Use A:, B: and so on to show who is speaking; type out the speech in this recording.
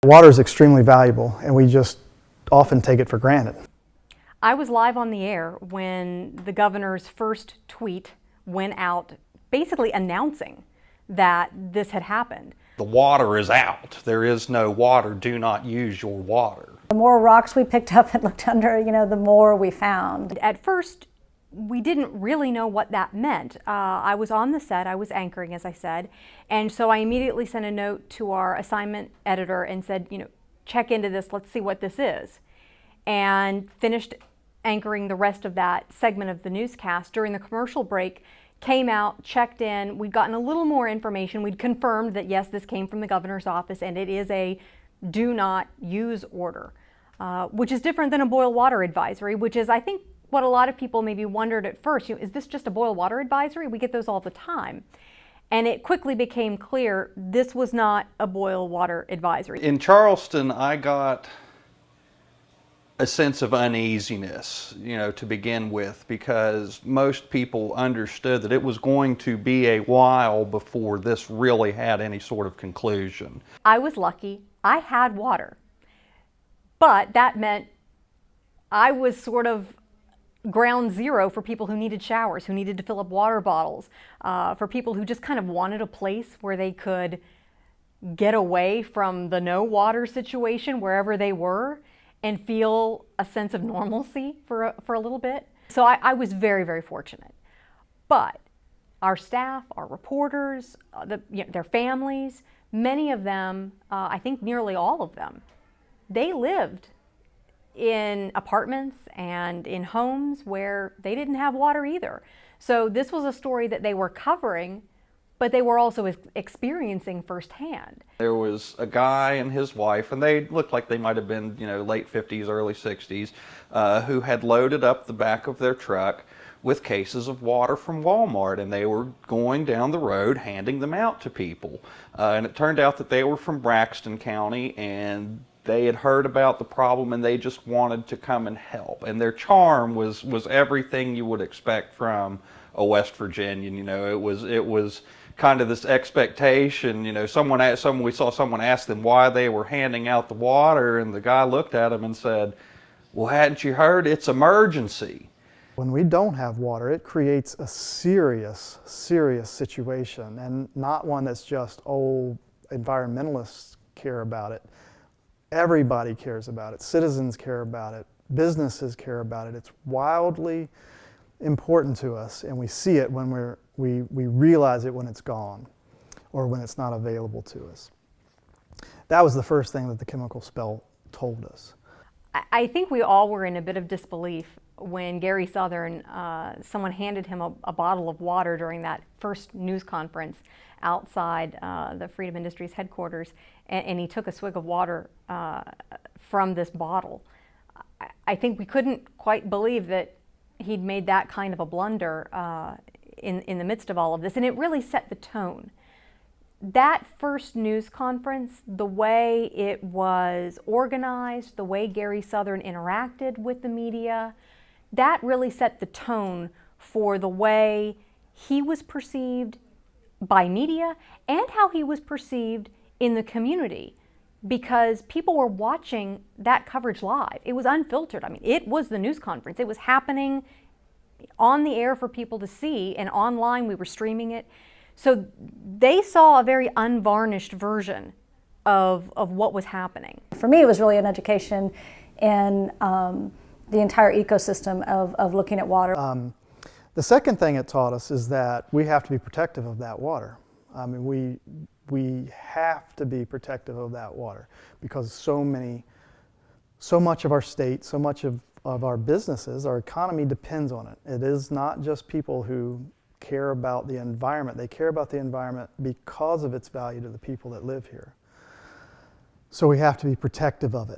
A: Water is extremely valuable, and we just often take it for granted.
B: I was live on the air when the governor's first tweet went out basically announcing that this had happened.
C: The water is out. There is no water. Do not use your water.
D: The more rocks we picked up and looked under, the more we found.
B: At first, we didn't really know what that meant. I was on the set, I was anchoring, as I said, and so I immediately sent a note to our assignment editor and said, check into this, let's see what this is. And finished anchoring the rest of that segment of the newscast. During the commercial break, came out, checked in, we'd gotten a little more information. We'd confirmed that yes, this came from the governor's office and it is a do not use order, which is different than a boil water advisory, which is, I think, what a lot of people maybe wondered at first. Is this just a boil water advisory? We get those all the time. And it quickly became clear this was not a boil water advisory.
C: In Charleston, I got a sense of uneasiness, to begin with, because most people understood that it was going to be a while before this really had any sort of conclusion.
B: I was lucky. I had water. But that meant I was sort of ground zero for people who needed showers, who needed to fill up water bottles, for people who just kind of wanted a place where they could get away from the no water situation wherever they were and feel a sense of normalcy for a little bit. So I was very, very fortunate. But our staff, our reporters, their families, many of them, I think nearly all of them, they lived in apartments and in homes where they didn't have water either. So this was a story that they were covering, but they were also experiencing firsthand.
C: There was a guy and his wife, and they looked like they might have been, late 50s, early 60s, who had loaded up the back of their truck with cases of water from Walmart, and they were going down the road handing them out to people. And it turned out that they were from Braxton County, and they had heard about the problem and they just wanted to come and help. And their charm was everything you would expect from a West Virginian. It was kind of this expectation. We saw someone ask them why they were handing out the water, and the guy looked at him and said, "Well, hadn't you heard? It's emergency."
A: When we don't have water, it creates a serious, serious situation, and not one that's just, environmentalists care about it. Everybody cares about it. Citizens care about it. Businesses care about it. It's wildly important to us, and we see it when we realize it when it's gone or when it's not available to us. That was the first thing that the chemical spill told us.
B: I think we all were in a bit of disbelief when Gary Southern, someone handed him a bottle of water during that first news conference outside the Freedom Industries headquarters, and he took a swig of water from this bottle. I think we couldn't quite believe that he'd made that kind of a blunder in the midst of all of this, and it really set the tone. That first news conference, the way it was organized, the way Gary Southern interacted with the media, that really set the tone for the way he was perceived by media and how he was perceived in the community, because people were watching that coverage live. It was unfiltered. It was the news conference. It was happening on the air for people to see, and online we were streaming it. So they saw a very unvarnished version of what was happening.
D: For me, it was really an education in the entire ecosystem of looking at water.
A: The second thing it taught us is that we have to be protective of that water. We have to be protective of that water because so much of our state, so much of our businesses, our economy depends on it. It is not just people who care about the environment. They care about the environment because of its value to the people that live here. So we have to be protective of it.